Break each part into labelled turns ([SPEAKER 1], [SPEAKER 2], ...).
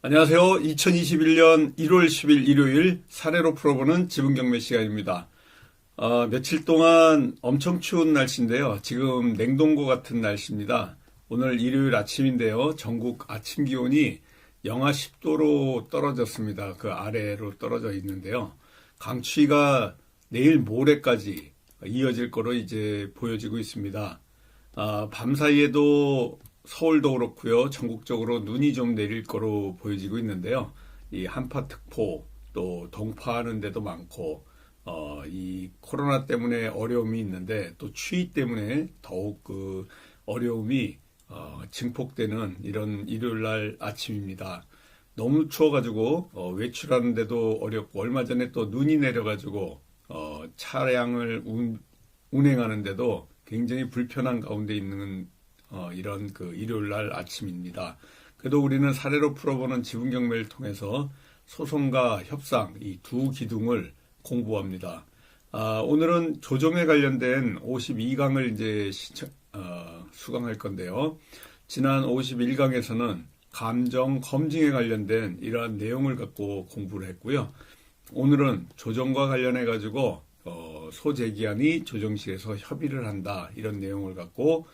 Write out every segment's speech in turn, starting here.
[SPEAKER 1] 안녕하세요. 2021년 1월 10일 일요일 사례로 풀어보는 지분경매 시간입니다. 며칠 동안 엄청 추운 날씨인데요. 지금 냉동고 같은 날씨입니다. 오늘 일요일 아침인데요. 전국 아침 기온이 영하 10도로 떨어졌습니다. 그 아래로 떨어져 있는데요. 강추위가 내일 모레까지 이어질 거로 이제 보여지고 있습니다. 밤 사이에도 서울도 그렇고요. 전국적으로 눈이 좀 내릴 거로 보여지고 있는데요. 이 한파특보 또 동파하는 데도 많고 이 코로나 때문에 어려움이 있는데 또 추위 때문에 더욱 그 어려움이 증폭되는 이런 일요일 날 아침입니다. 너무 추워가지고 외출하는데도 어렵고 얼마 전에 또 눈이 내려가지고 차량을 운행하는데도 굉장히 불편한 가운데 있는 이런 그 일요일 날 아침입니다. 그래도 우리는 사례로 풀어보는 지분경매를 통해서 소송과 협상 이 두 기둥을 공부합니다. 오늘은 조정에 관련된 52강을 이제 수강할 건데요. 지난 51강에서는 감정 검증에 관련된 이러한 내용을 갖고 공부를 했고요. 오늘은 조정과 관련해 가지고 소재기한이 조정실에서 협의를 한다 이런 내용을 갖고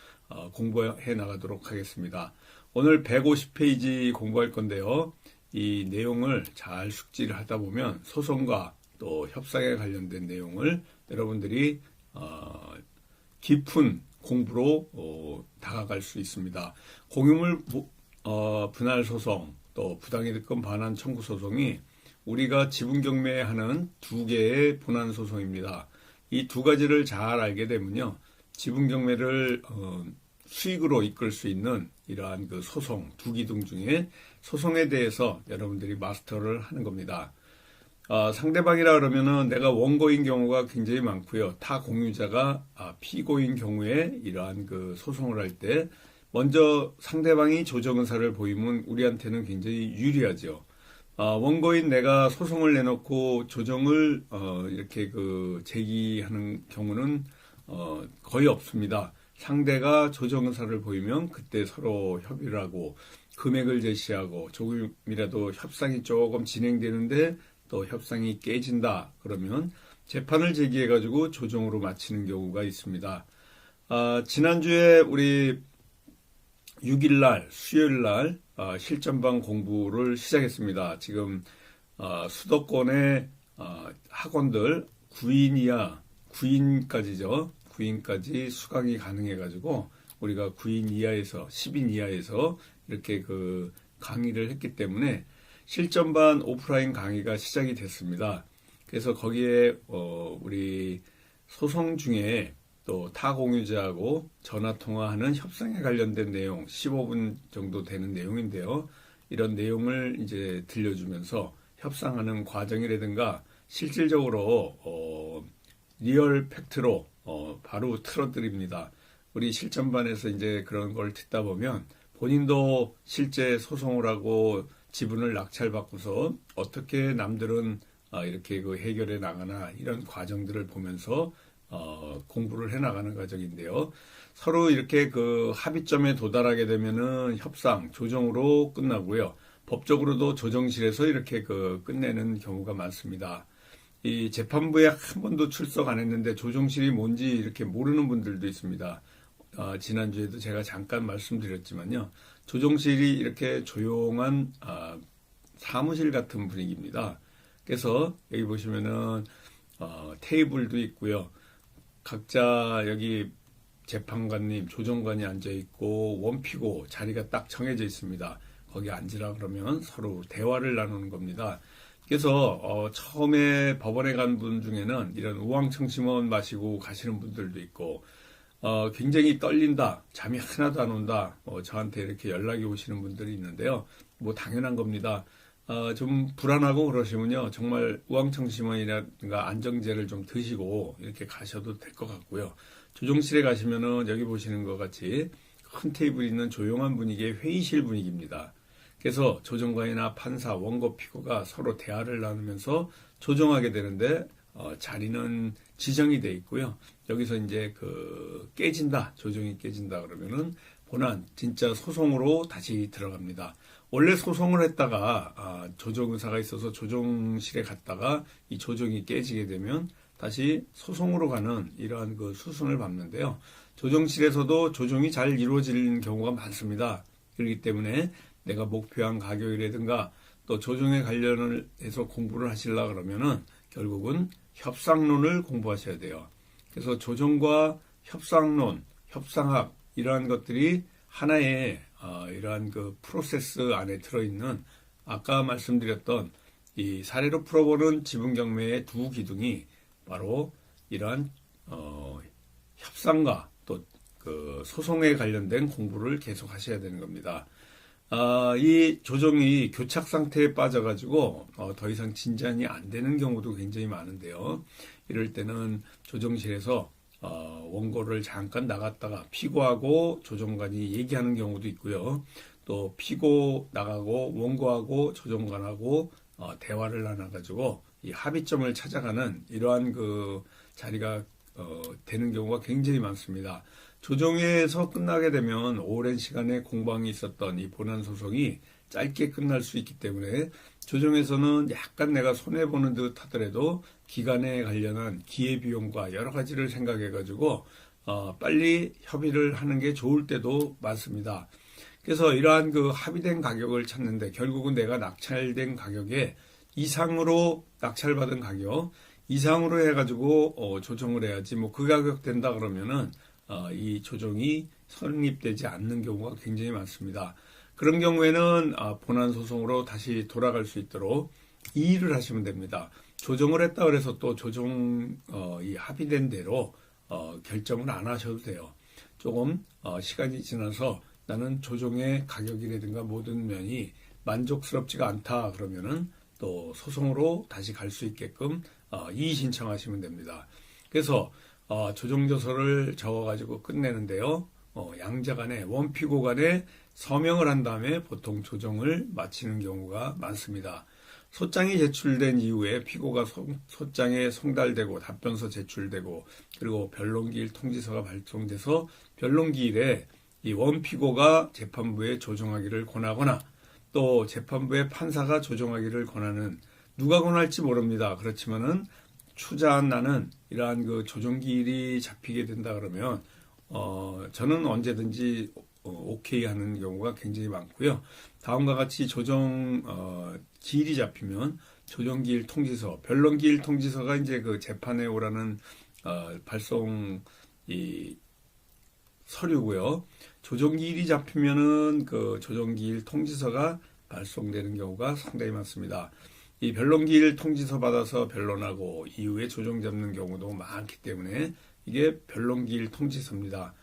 [SPEAKER 1] 공부해 나가도록 하겠습니다. 오늘 150페이지 공부할 건데요. 이 내용을 잘 숙지를 하다 보면 소송과 또 협상에 관련된 내용을 여러분들이 깊은 공부로 다가갈 수 있습니다. 공유물 분할 소송 또 부당이득금 반환 청구 소송이 우리가 지분경매하는 두 개의 분할 소송입니다. 이 두 가지를 잘 알게 되면요. 지분경매를 수익으로 이끌 수 있는 이러한 그 소송 두 기둥 중에 소송에 대해서 여러분들이 마스터를 하는 겁니다. 상대방이라 그러면은 내가 원고인 경우가 굉장히 많고요. 타 공유자가 피고인 경우에 이러한 그 소송을 할 때 먼저 상대방이 조정 의사를 보이면 우리한테는 굉장히 유리하죠. 원고인 내가 소송을 내놓고 조정을 이렇게 그 제기하는 경우는 거의 없습니다. 상대가 조정 의사를 보이면 그때 서로 협의를 하고 금액을 제시하고 조금이라도 협상이 조금 진행되는데 또 협상이 깨진다 그러면 재판을 제기해 가지고 조정으로 마치는 경우가 있습니다. 지난주에 우리 6일날 수요일날 실전방 공부를 시작했습니다. 지금 수도권의 학원들 9인 이하 9인까지죠. 9인까지 수강이 가능해가지고 우리가 9인 이하에서 10인 이하에서 이렇게 그 강의를 했기 때문에 실전반 오프라인 강의가 시작이 됐습니다. 그래서 거기에 우리 소송 중에 또 타공유자하고 전화통화하는 협상에 관련된 내용 15분 정도 되는 내용인데요. 이런 내용을 이제 들려주면서 협상하는 과정이라든가 실질적으로 리얼 팩트로 바로 틀어드립니다. 우리 실전반에서 이제 그런 걸 듣다 보면 본인도 실제 소송을 하고 지분을 낙찰받고서 어떻게 남들은 이렇게 그 해결해 나가나 이런 과정들을 보면서 공부를 해 나가는 과정인데요. 서로 이렇게 그 합의점에 도달하게 되면은 협상, 조정으로 끝나고요. 법적으로도 조정실에서 이렇게 그 끝내는 경우가 많습니다. 이 재판부에 한 번도 출석 안 했는데 조정실이 뭔지 이렇게 모르는 분들도 있습니다. 지난주에도 제가 잠깐 말씀드렸지만요. 조정실이 이렇게 조용한 사무실 같은 분위기입니다. 그래서 여기 보시면은 테이블도 있고요. 각자 여기 재판관님, 조정관이 앉아 있고 원피고 자리가 딱 정해져 있습니다. 거기 앉으라 그러면 서로 대화를 나누는 겁니다. 그래서 처음에 법원에 간 분 중에는 이런 우황청심원 마시고 가시는 분들도 있고 굉장히 떨린다, 잠이 하나도 안 온다, 저한테 이렇게 연락이 오시는 분들이 있는데요. 뭐 당연한 겁니다. 좀 불안하고 그러시면요. 정말 우황청심원이라든가 안정제를 좀 드시고 이렇게 가셔도 될 것 같고요. 조정실에 가시면은 여기 보시는 것 같이 큰 테이블이 있는 조용한 분위기의 회의실 분위기입니다. 그래서 조정관이나 판사, 원고, 피고가 서로 대화를 나누면서 조정하게 되는데 자리는 지정이 돼 있고요. 여기서 이제 그 깨진다, 조정이 깨진다 그러면은 본안 진짜 소송으로 다시 들어갑니다. 원래 소송을 했다가 조정 의사가 있어서 조정실에 갔다가 이 조정이 깨지게 되면 다시 소송으로 가는 이러한 그 수순을 밟는데요. 조정실에서도 조정이 잘 이루어지는 경우가 많습니다. 그렇기 때문에 내가 목표한 가격이라든가 또 조정에 관련을 해서 공부를 하시려 그러면은 결국은 협상론을 공부하셔야 돼요. 그래서 조정과 협상론, 협상학 이러한 것들이 하나의 이러한 그 프로세스 안에 들어있는 아까 말씀드렸던 이 사례로 풀어보는 지분경매의 두 기둥이 바로 이러한 협상과 또 그 소송에 관련된 공부를 계속 하셔야 되는 겁니다. 이 조정이 교착 상태에 빠져가지고 더 이상 진전이 안 되는 경우도 굉장히 많은데요. 이럴 때는 조정실에서 원고를 잠깐 나갔다가 피고하고 조정관이 얘기하는 경우도 있고요. 또 피고 나가고 원고하고 조정관하고 대화를 나눠가지고 이 합의점을 찾아가는 이러한 그 자리가 되는 경우가 굉장히 많습니다. 조정에서 끝나게 되면 오랜 시간의 공방이 있었던 이 본안 소송이 짧게 끝날 수 있기 때문에 조정에서는 약간 내가 손해보는 듯 하더라도 기간에 관련한 기회비용과 여러 가지를 생각해가지고 빨리 협의를 하는 게 좋을 때도 많습니다. 그래서 이러한 그 합의된 가격을 찾는데 결국은 내가 낙찰된 가격에 이상으로 낙찰받은 가격 이상으로 해가지고 조정을 해야지 뭐 그 가격 된다 그러면은 이 조정이 성립되지 않는 경우가 굉장히 많습니다. 그런 경우에는 본안 소송으로 다시 돌아갈 수 있도록 이의를 하시면 됩니다. 조정을 했다 그래서 또 조정 이 합의된 대로 결정을 안 하셔도 돼요. 조금 시간이 지나서 나는 조정의 가격이라든가 모든 면이 만족스럽지가 않다 그러면은 또 소송으로 다시 갈 수 있게끔 이의 신청하시면 됩니다. 그래서 조정조서를 적어가지고 끝내는데요. 양자 간에 원피고 간에 서명을 한 다음에 보통 조정을 마치는 경우가 많습니다. 소장이 제출된 이후에 피고가 소장에 송달되고 답변서 제출되고 그리고 변론기일 통지서가 발송돼서 변론기일에 이 원피고가 재판부에 조정하기를 권하거나 또 재판부의 판사가 조정하기를 권하는 누가 권할지 모릅니다. 그렇지만은 추자한 나는 이러한 그 조정기일이 잡히게 된다 그러면 저는 언제든지 오케이 하는 경우가 굉장히 많고요. 다음과 같이 조정 기일이 잡히면 조정기일 통지서, 변론기일 통지서가 이제 그 재판에 오라는 발송 이 서류고요. 조정기일이 잡히면은 그 조정기일 통지서가 발송되는 경우가 상당히 많습니다. 이 변론기일 통지서 받아서 변론하고 이후에 조정 잡는 경우도 많기 때문에 이게 변론기일 통지서입니다.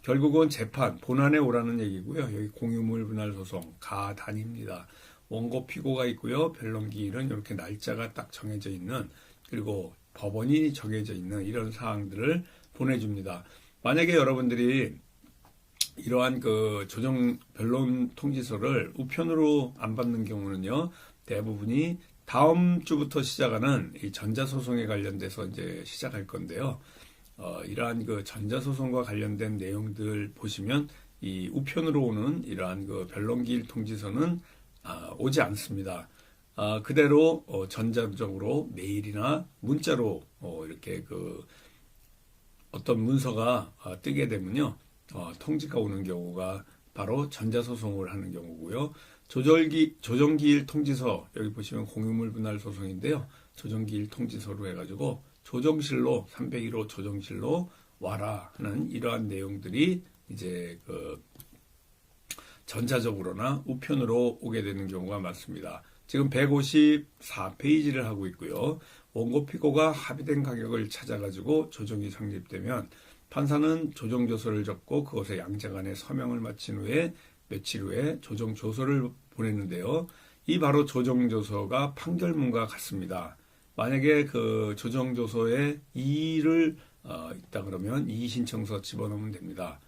[SPEAKER 1] 결국은 재판, 본안에 오라는 얘기고요. 여기 공유물 분할 소송, 가단입니다. 원고 피고가 있고요. 변론기일은 이렇게 날짜가 딱 정해져 있는 그리고 법원이 정해져 있는 이런 사항들을 보내줍니다. 만약에 여러분들이 이러한 그 조정 변론 통지서를 우편으로 안 받는 경우는요. 대부분이 다음 주부터 시작하는 이 전자소송에 관련돼서 이제 시작할 건데요. 이러한 그 전자소송과 관련된 내용들 보시면 이 우편으로 오는 이러한 그 변론기일 통지서는 오지 않습니다. 그대로 전자적으로 메일이나 문자로 이렇게 그 어떤 문서가 뜨게 되면요. 통지가 오는 경우가 바로 전자소송을 하는 경우고요. 조정기일 통지서 여기 보시면 공유물 분할 소송인데요. 조정기일 통지서로 해가지고 조정실로 301호 조정실로 와라 하는 이러한 내용들이 이제 그 전자적으로나 우편으로 오게 되는 경우가 많습니다. 지금 154페이지를 하고 있고요. 원고 피고가 합의된 가격을 찾아가지고 조정이 성립되면 판사는 조정조서를 적고 그것에 양자간에 서명을 마친 후에 며칠 후에 조정조서를 보냈는데요. 이 바로 조정조서가 판결문과 같습니다. 만약에 그 조정조서에 이의를 있다 그러면 이의신청서 집어넣으면 됩니다.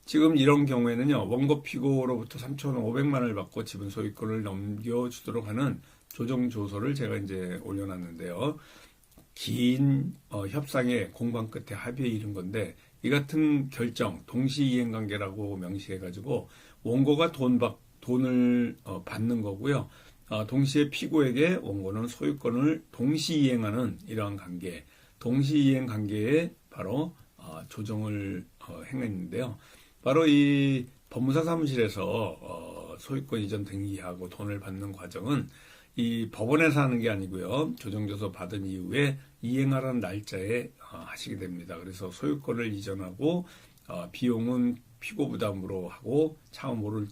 [SPEAKER 1] 지금 이런 경우에는요. 원고 피고로부터 3,500만 원을 받고 지분 소유권을 넘겨주도록 하는 조정조서를 제가 이제 올려놨는데요. 긴 협상의 공방 끝에 합의에 이른 건데 이 같은 결정 동시이행관계라고 명시해가지고 원고가 돈 돈을 받는 거고요. 동시에 피고에게 원고는 소유권을 동시이행하는 이러한 관계, 동시이행 관계에 바로 조정을 행했는데요. 바로 이 법무사 사무실에서 소유권 이전 등기하고 돈을 받는 과정은 이 법원에서 하는 게 아니고요. 조정조서 받은 이후에 이행하라는 날짜에 하시게 됩니다. 그래서 소유권을 이전하고 비용은 피고 부담으로 하고 차후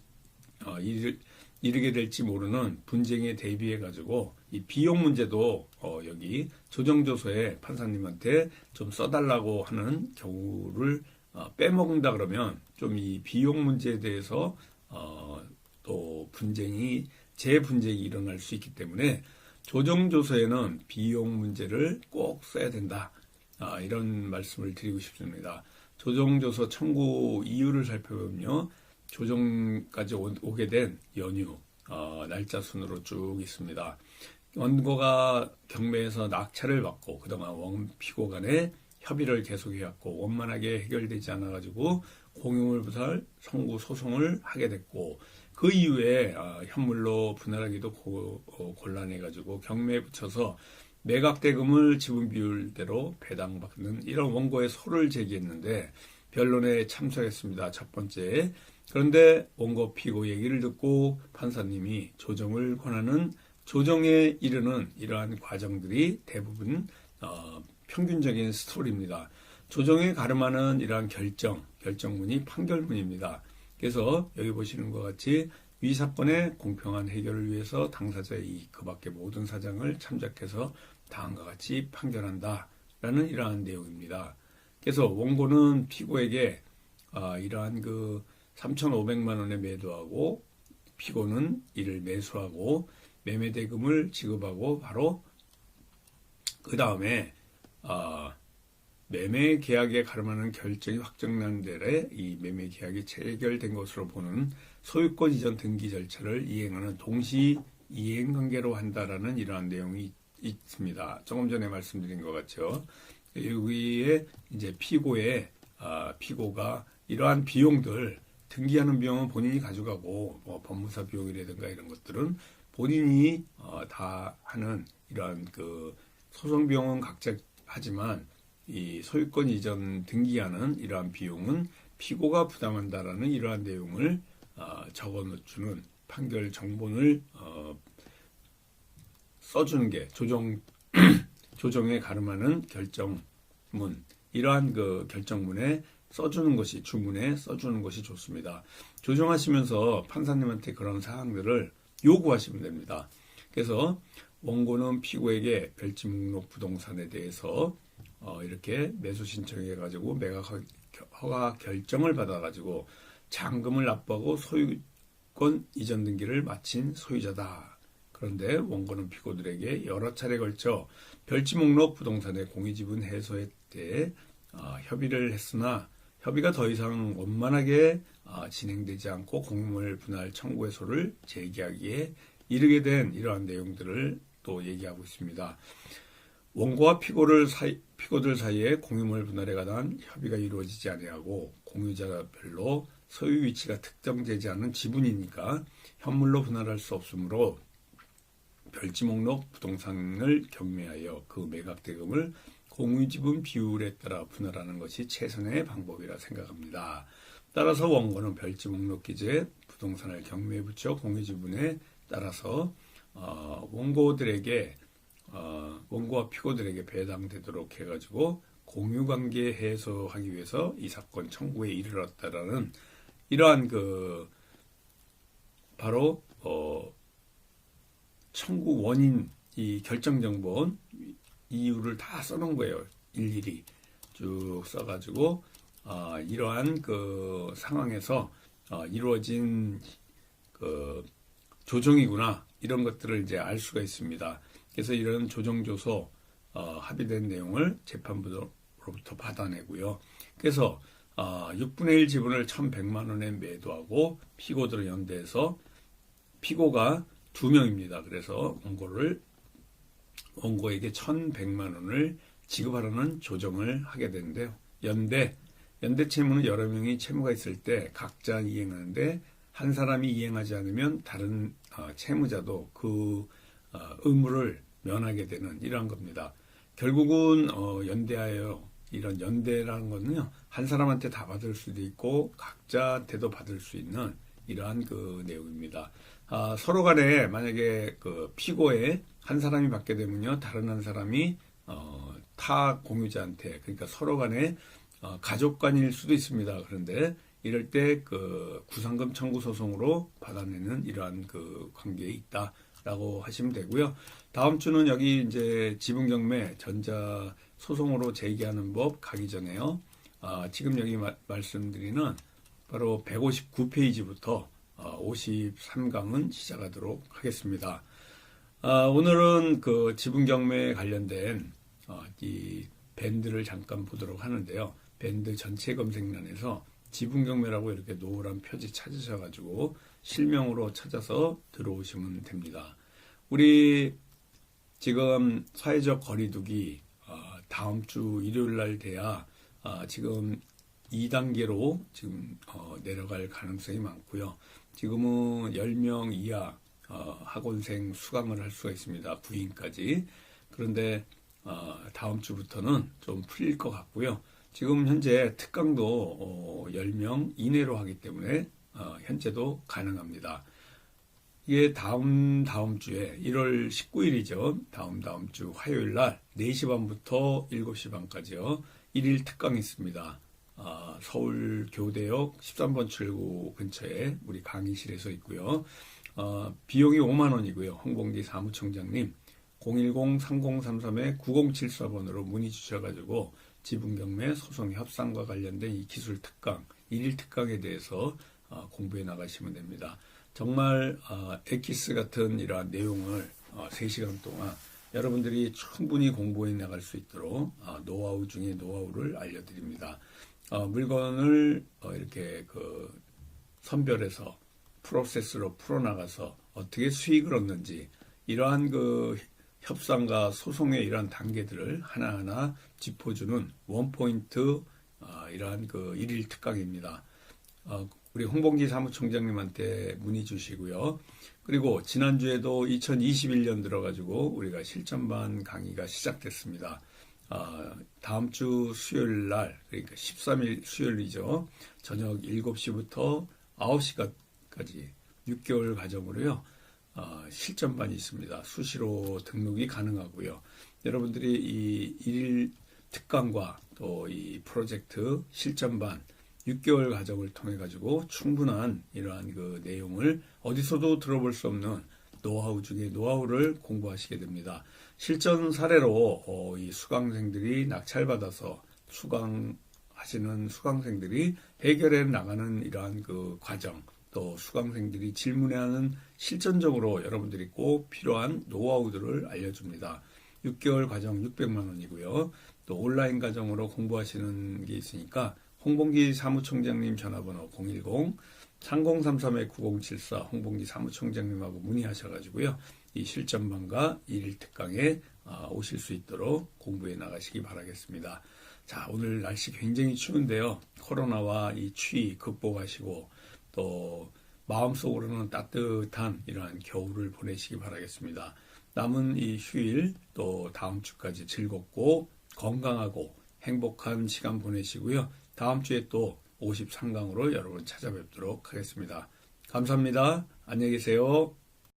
[SPEAKER 1] 이르게 될지 모르는 분쟁에 대비해 가지고 이 비용 문제도 여기 조정조서에 판사님한테 좀 써달라고 하는 경우를 빼먹는다 그러면 좀 이 비용 문제에 대해서 또 재분쟁이 일어날 수 있기 때문에 조정조서에는 비용 문제를 꼭 써야 된다. 이런 말씀을 드리고 싶습니다. 조정조서 청구 이유를 살펴보면요. 조정까지 오게 된 연유, 날짜 순으로 쭉 있습니다. 원고가 경매에서 낙찰을 받고 그동안 원피고 간에 협의를 계속해왔고 원만하게 해결되지 않아가지고 공유물분할 청구 소송을 하게 됐고 그 이후에 현물로 분할하기도 곤란해가지고 경매에 붙여서 매각대금을 지분 비율대로 배당받는 이런 원고의 소를 제기했는데 변론에 참석했습니다. 첫 번째. 그런데 원고 피고 얘기를 듣고 판사님이 조정을 권하는 조정에 이르는 이러한 과정들이 대부분 평균적인 스토리입니다. 조정에 가름하는 이러한 결정문이 판결문입니다. 그래서 여기 보시는 것 같이 위 사건의 공평한 해결을 위해서 당사자의 이익 그 밖의 모든 사정을 참작해서 다음과 같이 판결한다 라는 이러한 내용입니다. 그래서 원고는 피고에게 이러한 3,500만 원에 매도하고 피고는 이를 매수하고 매매대금을 지급하고 바로 그 다음에 매매 계약에 가름하는 결정이 확정난 데에 이 매매 계약이 체결된 것으로 보는 소유권 이전 등기 절차를 이행하는 동시 이행 관계로 한다라는 이러한 내용이 있습니다. 조금 전에 말씀드린 것 같죠. 여기에 이제 피고가 이러한 비용들 등기하는 비용은 본인이 가져가고 법무사 비용이라든가 이런 것들은 본인이 다 하는 이러한 소송 비용은 각자 하지만 이 소유권 이전 등기하는 이러한 비용은 피고가 부담한다라는 이러한 내용을 적어주는 판결 정본을 써주는 게 조정에 가름하는 결정문 이러한 결정문에 써주는 것이 주문에 써주는 것이 좋습니다. 조정하시면서 판사님한테 그런 사항들을 요구하시면 됩니다. 그래서 원고는 피고에게 별지 목록 부동산에 대해서 이렇게 매수 신청해가지고 매각 허가 결정을 받아가지고 잔금을 납부하고 소유권 이전 등기를 마친 소유자다. 그런데 원고는 피고들에게 여러 차례 걸쳐 별지 목록 부동산의 공유지분 해소에 대해 협의를 했으나 협의가 더 이상 원만하게 진행되지 않고 공유물 분할 청구 해소를 제기하기에 이르게 된 이러한 내용들을 또 얘기하고 있습니다. 원고와 피고들 사이에 공유물 분할에 관한 협의가 이루어지지 아니하고 공유자별로 소유 위치가 특정되지 않은 지분이니까 현물로 분할할 수 없으므로 별지 목록 부동산을 경매하여 그 매각대금을 공유지분 비율에 따라 분할하는 것이 최선의 방법이라 생각합니다. 따라서 원고는 별지 목록 기재에 부동산을 경매에 붙여 공유지분에 따라서 원고와 피고들에게 배당되도록 해가지고 공유관계 해소하기 위해서 이 사건 청구에 이르렀다라는 이러한 바로 청구 원인 이 결정정본 이유를 다 써놓은 거예요. 일일이 쭉 써가지고 이러한 상황에서 이루어진 조정이구나 이런 것들을 이제 알 수가 있습니다. 그래서 이런 조정조서 합의된 내용을 재판부로부터 받아내고요. 그래서 6분의 1 지분을 1,100만 원에 매도하고 피고들을 연대해서 피고가 2명입니다. 그래서 원고에게 1,100만 원을 지급하라는 조정을 하게 되는데요. 연대 채무는 여러 명이 채무가 있을 때 각자 이행하는데 한 사람이 이행하지 않으면 다른 채무자도 그 의무를 면하게 되는 이러한 겁니다. 결국은 연대하여 이런 연대라는 거는요, 한 사람한테 다 받을 수도 있고 각자한테도 받을 수 있는 이러한 그 내용입니다. 서로 간에 만약에 그 피고에 한 사람이 받게 되면요, 다른 한 사람이 타 공유자한테, 그러니까 서로 간에 가족 간일 수도 있습니다. 그런데 이럴 때 그 구상금 청구 소송으로 받아내는 이러한 그 관계에 있다라고 하시면 되고요. 다음 주는 여기 이제 지분경매 전자 소송으로 제기하는 법 가기 전에요. 지금 여기 말씀드리는 바로 159페이지부터 53강은 시작하도록 하겠습니다. 오늘은 그 지분경매에 관련된 이 밴드를 잠깐 보도록 하는데요. 밴드 전체 검색란에서 지분경매라고 이렇게 노란 표지 찾으셔가지고 실명으로 찾아서 들어오시면 됩니다. 우리 지금 사회적 거리두기 다음 주 일요일 날 돼야 지금 2단계로 지금 내려갈 가능성이 많고요. 지금은 10명 이하 학원생 수강을 할 수가 있습니다. 9인까지. 그런데 다음 주부터는 좀 풀릴 것 같고요. 지금 현재 특강도 10명 이내로 하기 때문에 현재도 가능합니다. 이게 다음 주에 1월 19일이죠. 다음 주 화요일 날 4시 반부터 7시 반까지요. 1일 특강이 있습니다. 서울 교대역 13번 출구 근처에 우리 강의실에서 있고요. 비용이 5만 원이고요. 홍봉기 사무총장님 010-3033-9074번으로 문의 주셔가지고 지분경매 소송 협상과 관련된 이 기술 특강, 1일 특강에 대해서 공부해 나가시면 됩니다. 정말 엑기스 같은 이러한 내용을 3시간 동안 여러분들이 충분히 공부해 나갈 수 있도록 노하우 중에 노하우를 알려드립니다. 물건을 이렇게 그 선별해서 프로세스로 풀어나가서 어떻게 수익을 얻는지 이러한 그 협상과 소송의 이러한 단계들을 하나하나 짚어주는 원포인트 이러한 그 1일 특강입니다. 우리 홍봉기 사무총장님한테 문의 주시고요. 그리고 지난주에도 2021년 들어가지고 우리가 실전반 강의가 시작됐습니다. 다음 주 수요일 날, 그러니까 13일 수요일이죠. 저녁 7시부터 9시까지 6개월 과정으로요. 실전반이 있습니다. 수시로 등록이 가능하고요. 여러분들이 이 1일 특강과 또 이 프로젝트 실전반 6개월 과정을 통해 가지고 충분한 이러한 그 내용을 어디서도 들어볼 수 없는 노하우 중에 노하우를 공부하시게 됩니다. 실전 사례로 이 수강생들이 낙찰받아서 수강하시는 수강생들이 해결해 나가는 이러한 그 과정, 또 수강생들이 질문하는 실전적으로 여러분들이 꼭 필요한 노하우들을 알려줍니다. 6개월 과정 600만 원이고요. 또 온라인 과정으로 공부하시는 게 있으니까 홍봉기 사무총장님 전화번호 010-3033-9074 홍봉기 사무총장님하고 문의하셔가지고요. 이 실전반과 1일 특강에 오실 수 있도록 공부해 나가시기 바라겠습니다. 자, 오늘 날씨 굉장히 추운데요. 코로나와 이 추위 극복하시고 또 마음속으로는 따뜻한 이러한 겨울을 보내시기 바라겠습니다. 남은 이 휴일 또 다음 주까지 즐겁고 건강하고 행복한 시간 보내시고요. 다음 주에 또 53강으로 여러분 찾아뵙도록 하겠습니다. 감사합니다. 안녕히 계세요.